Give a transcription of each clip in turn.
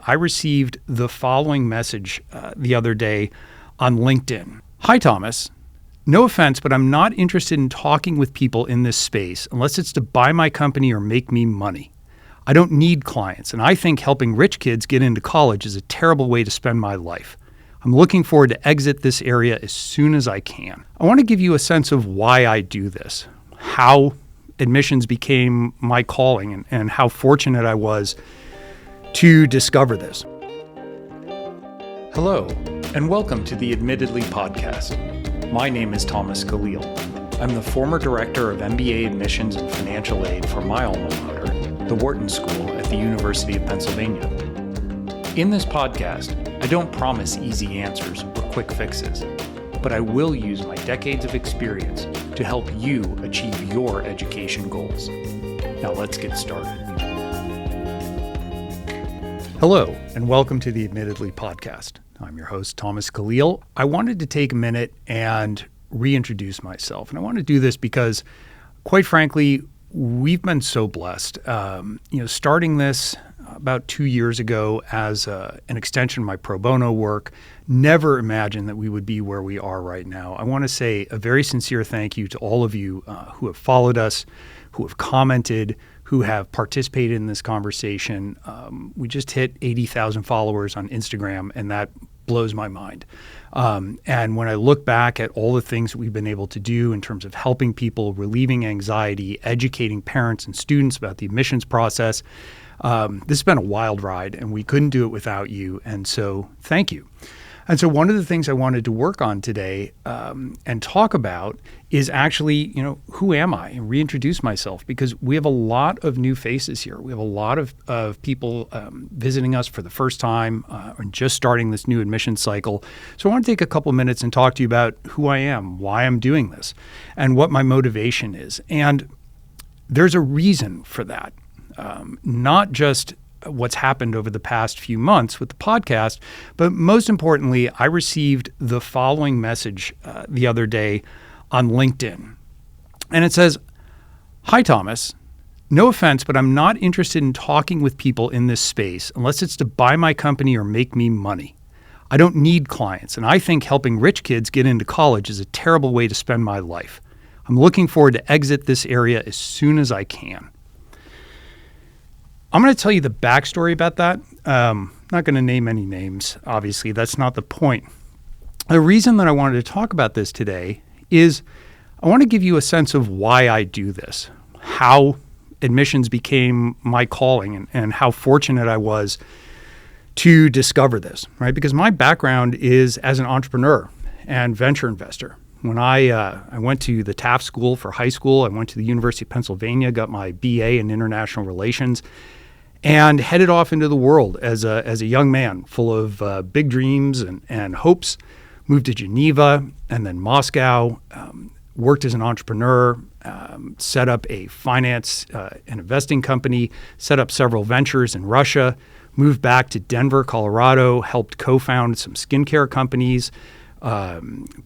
I received the following message the other day on LinkedIn. Hi, Thomas. No offense, but I'm not interested in talking with people in this space unless it's to buy my company or make me money. I don't need clients, and I think helping rich kids get into college is a terrible way to spend my life. I'm looking forward to exit this area as soon as I can. I want to give you a sense of why I do this, how admissions became my calling, and how fortunate I was to discover this. Hello, and welcome to the Admittedly podcast. My name is Thomas Caleel. I'm the former director of MBA admissions and financial aid for my alma mater, the Wharton School at the University of Pennsylvania. In this podcast, I don't promise easy answers or quick fixes, but I will use my decades of experience to help you achieve your education goals. Now let's get started. Hello, and welcome to the Admittedly podcast. I'm your host, Thomas Caleel. I wanted to take a minute and reintroduce myself. And I want to do this because, quite frankly, we've been so blessed. Starting this about 2 years ago as an extension of my pro bono work, never imagined that we would be where we are right now. I want to say a very sincere thank you to all of you who have followed us, who have commented, who have participated in this conversation. We just hit 80,000 followers on Instagram, and that blows my mind. And when I look back at all the things that we've been able to do in terms of helping people, relieving anxiety, educating parents and students about the admissions process, this has been a wild ride, and we couldn't do it without you. And so thank you. And so one of the things I wanted to work on today and talk about is actually, who am I, and reintroduce myself, because we have a lot of new faces here. We have a lot of people visiting us for the first time and just starting this new admission cycle. So I want to take a couple minutes and talk to you about who I am, why I'm doing this, and what my motivation is. And there's a reason for that, not just what's happened over the past few months with the podcast, but most importantly, I received the following message the other day on LinkedIn. And it says, "Hi, Thomas. No offense, but I'm not interested in talking with people in this space unless it's to buy my company or make me money. I don't need clients, and I think helping rich kids get into college is a terrible way to spend my life. I'm looking forward to exit this area as soon as I can." I'm going to tell you the backstory about that. I'm not going to name any names. Obviously, that's not the point. The reason that I wanted to talk about this today is I want to give you a sense of why I do this, how admissions became my calling, and how fortunate I was to discover this, right? Because my background is as an entrepreneur and venture investor. When I went to the Taft School for high school, I went to the University of Pennsylvania, got my BA in international relations, and headed off into the world as a young man full of big dreams and hopes. Moved to Geneva and then Moscow, worked as an entrepreneur, set up a finance and investing company, set up several ventures in Russia, moved back to Denver, Colorado, helped co-found some skincare companies,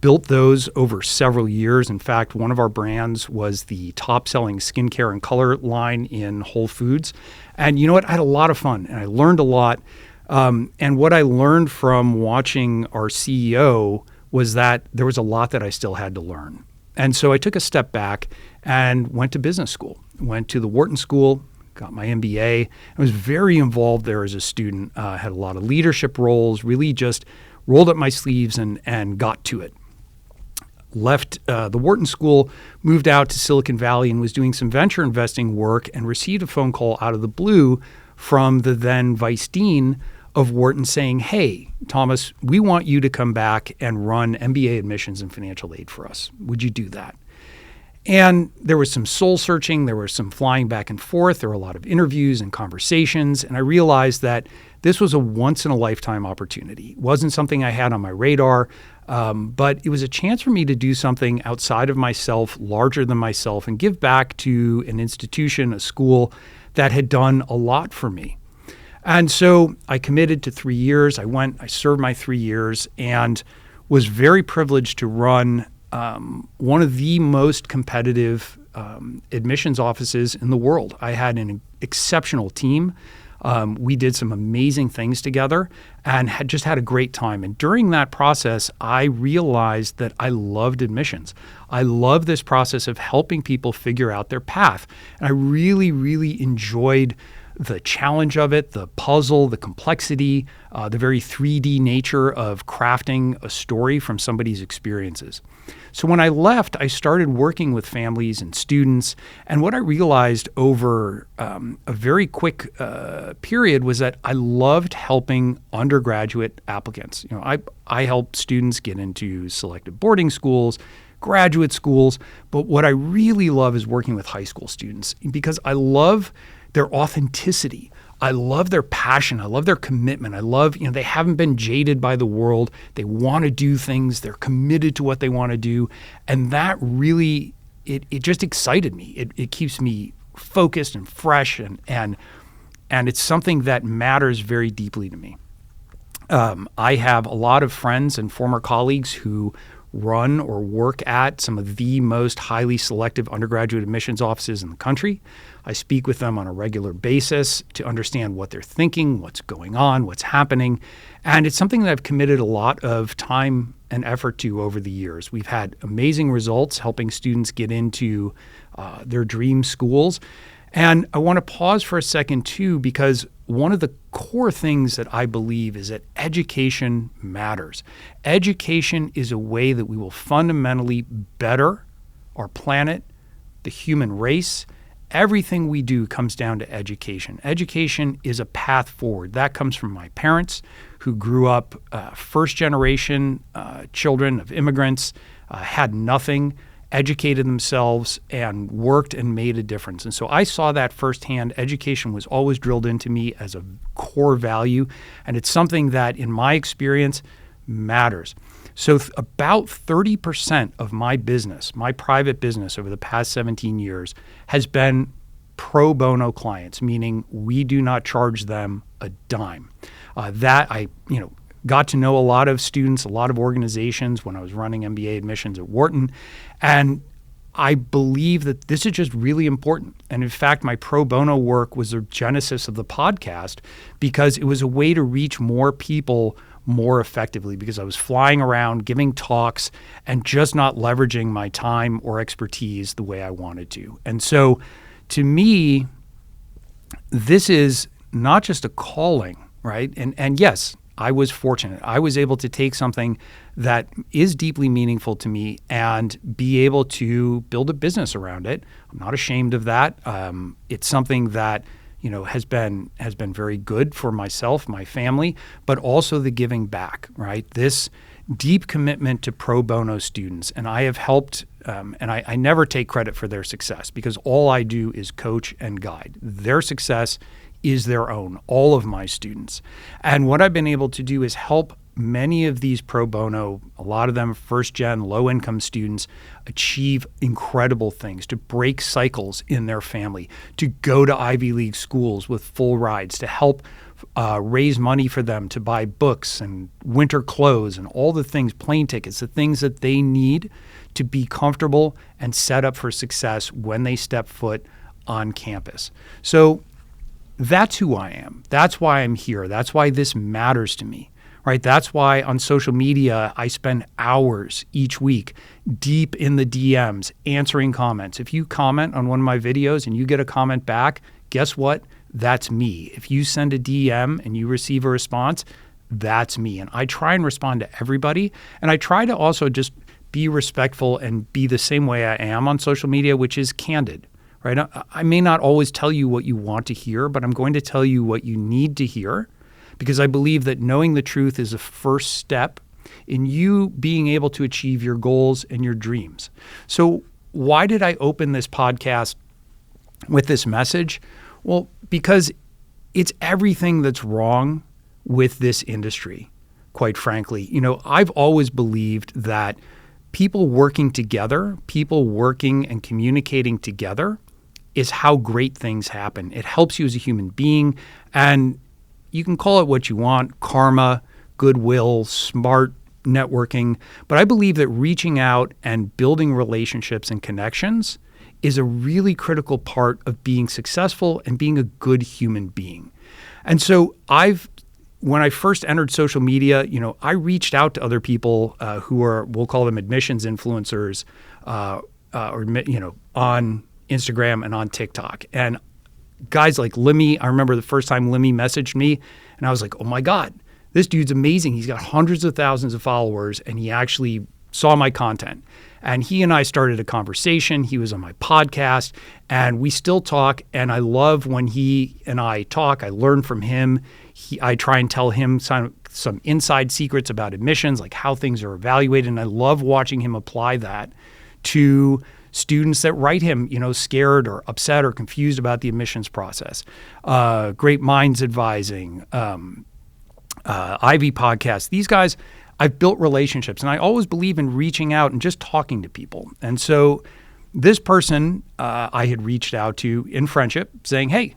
built those over several years. In fact, one of our brands was the top-selling skincare and color line in Whole Foods. And you know what? I had a lot of fun, and I learned a lot. And what I learned from watching our CEO was that there was a lot that I still had to learn. And so I took a step back and went to business school, went to the Wharton School, got my MBA. I was very involved there as a student, had a lot of leadership roles, really just rolled up my sleeves and got to it. Left the Wharton School, moved out to Silicon Valley and was doing some venture investing work and received a phone call out of the blue from the then vice dean of Wharton saying, "Hey, Thomas, we want you to come back and run MBA admissions and financial aid for us. Would you do that?" And there was some soul searching. There was some flying back and forth. There were a lot of interviews and conversations. And I realized that this was a once in a lifetime opportunity. It wasn't something I had on my radar, but it was a chance for me to do something outside of myself, larger than myself, and give back to an institution, a school that had done a lot for me. And so I committed to 3 years. I served my 3 years and was very privileged to run one of the most competitive admissions offices in the world. I had an exceptional team. We did some amazing things together and had just had a great time. And during that process, I realized that I loved admissions. I love this process of helping people figure out their path. And I really, really enjoyed the challenge of it, the puzzle, the complexity, the very 3D nature of crafting a story from somebody's experiences. So when I left, I started working with families and students. And what I realized over a very quick period was that I loved helping undergraduate applicants. I help students get into selective boarding schools, graduate schools, but what I really love is working with high school students because I love their authenticity. I love their passion. I love their commitment. I love, they haven't been jaded by the world. They want to do things. They're committed to what they want to do. And that really, it just excited me. It keeps me focused and fresh and it's something that matters very deeply to me. I have a lot of friends and former colleagues who run or work at some of the most highly selective undergraduate admissions offices in the country. I speak with them on a regular basis to understand what they're thinking, what's going on, what's happening. And it's something that I've committed a lot of time and effort to over the years. We've had amazing results helping students get into their dream schools. And I want to pause for a second too, because one of the core things that I believe is that education matters. Education is a way that we will fundamentally better our planet, the human race. Everything we do comes down to education. Education is a path forward. That comes from my parents who grew up first generation children of immigrants, had nothing, educated themselves and worked and made a difference. And so I saw that firsthand. Education was always drilled into me as a core value, and it's something that, in my experience, matters. So about 30% of my business, my private business over the past 17 years, has been pro bono clients, meaning we do not charge them a dime. That I got to know a lot of students, a lot of organizations when I was running MBA admissions at Wharton. And I believe that this is just really important. And in fact, my pro bono work was the genesis of the podcast because it was a way to reach more people more effectively, because I was flying around giving talks and just not leveraging my time or expertise the way I wanted to. And so to me, this is not just a calling, right? And yes, I was fortunate. I was able to take something that is deeply meaningful to me and be able to build a business around it. I'm not ashamed of that. It's something that has been very good for myself, my family, but also the giving back, right? This deep commitment to pro bono students. And I have helped, and I never take credit for their success because all I do is coach and guide. Their success is their own, all of my students. And what I've been able to do is help many of these pro bono, a lot of them first-gen, low-income students, achieve incredible things, to break cycles in their family, to go to Ivy League schools with full rides, to help raise money for them to buy books and winter clothes and all the things, plane tickets, the things that they need to be comfortable and set up for success when they step foot on campus. So that's who I am. That's why I'm here. That's why this matters to me, right? That's why on social media, I spend hours each week deep in the DMs answering comments. If you comment on one of my videos and you get a comment back, guess what? That's me. If you send a DM and you receive a response, that's me. And I try and respond to everybody. And I try to also just be respectful and be the same way I am on social media, which is candid. Right? I may not always tell you what you want to hear, but I'm going to tell you what you need to hear because I believe that knowing the truth is a first step in you being able to achieve your goals and your dreams. So why did I open this podcast with this message? Well, because it's everything that's wrong with this industry, quite frankly. I've always believed that people working together, people working and communicating together is how great things happen. It helps you as a human being, and you can call it what you want, karma, goodwill, smart networking, but I believe that reaching out and building relationships and connections is a really critical part of being successful and being a good human being. And so when I first entered social media, I reached out to other people who are, we'll call them admissions influencers, or on Instagram and on TikTok. And guys like Limmy, I remember the first time Limmy messaged me, and I was like, oh my God, this dude's amazing. He's got hundreds of thousands of followers, and he actually saw my content. And he and I started a conversation. He was on my podcast, and we still talk. And I love when he and I talk. I learn from him. I try and tell him some inside secrets about admissions, like how things are evaluated. And I love watching him apply that to students that write him, scared or upset or confused about the admissions process. Great Minds Advising, Ivy Podcast. These guys, I've built relationships, and I always believe in reaching out and just talking to people. And so this person I had reached out to in friendship saying, hey,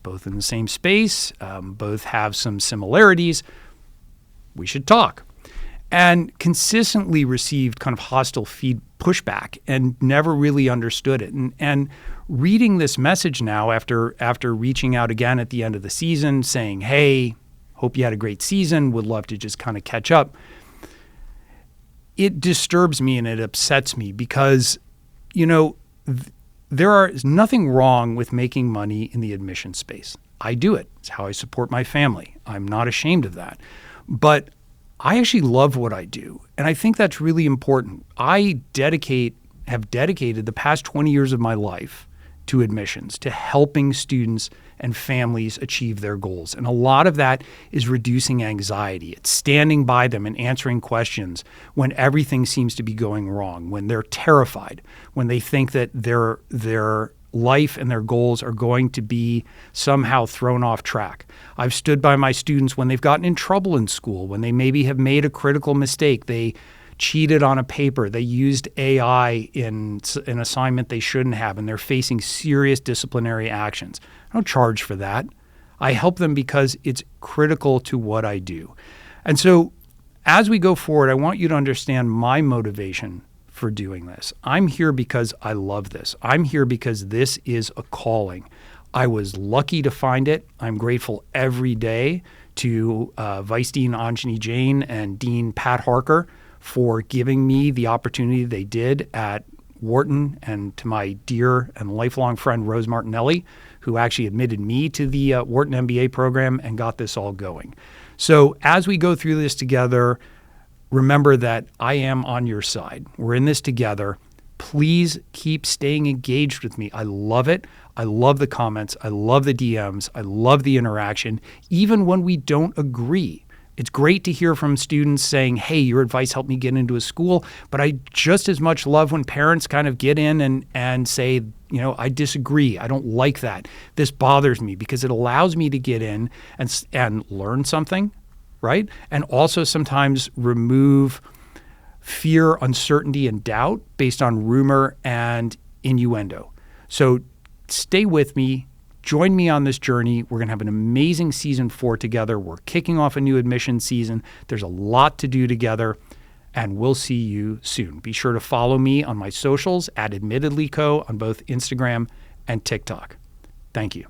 both in the same space, both have some similarities, we should talk. And consistently received kind of hostile pushback and never really understood it. And reading this message now after reaching out again at the end of the season saying, hey, hope you had a great season, would love to just kind of catch up. It disturbs me and it upsets me because, there is nothing wrong with making money in the admission space. I do it. It's how I support my family. I'm not ashamed of that. But I actually love what I do. And I think that's really important. I have dedicated the past 20 years of my life to admissions, to helping students and families achieve their goals. And a lot of that is reducing anxiety. It's standing by them and answering questions when everything seems to be going wrong, when they're terrified, when they think that their life and their goals are going to be somehow thrown off track. I've stood by my students when they've gotten in trouble in school, when they maybe have made a critical mistake. They cheated on a paper. They used AI in an assignment they shouldn't have, and they're facing serious disciplinary actions. I don't charge for that. I help them because it's critical to what I do. And so as we go forward, I want you to understand my motivation for doing this. I'm here because I love this. I'm here because this is a calling. I was lucky to find it. I'm grateful every day to Vice Dean Anjani Jain and Dean Pat Harker for giving me the opportunity they did at Wharton, and to my dear and lifelong friend Rose Martinelli, who actually admitted me to the Wharton MBA program and got this all going. So as we go through this together, remember that I am on your side. We're in this together. Please keep staying engaged with me. I love it. I love the comments. I love the DMs. I love the interaction, even when we don't agree. It's great to hear from students saying, hey, your advice helped me get into a school, but I just as much love when parents kind of get in and say, I disagree. I don't like that. This bothers me, because it allows me to get in and learn something, right? And also sometimes remove fear, uncertainty, and doubt based on rumor and innuendo. So stay with me. Join me on this journey. We're going to have an amazing season 4 together. We're kicking off a new admission season. There's a lot to do together, and we'll see you soon. Be sure to follow me on my socials at AdmittedlyCo on both Instagram and TikTok. Thank you.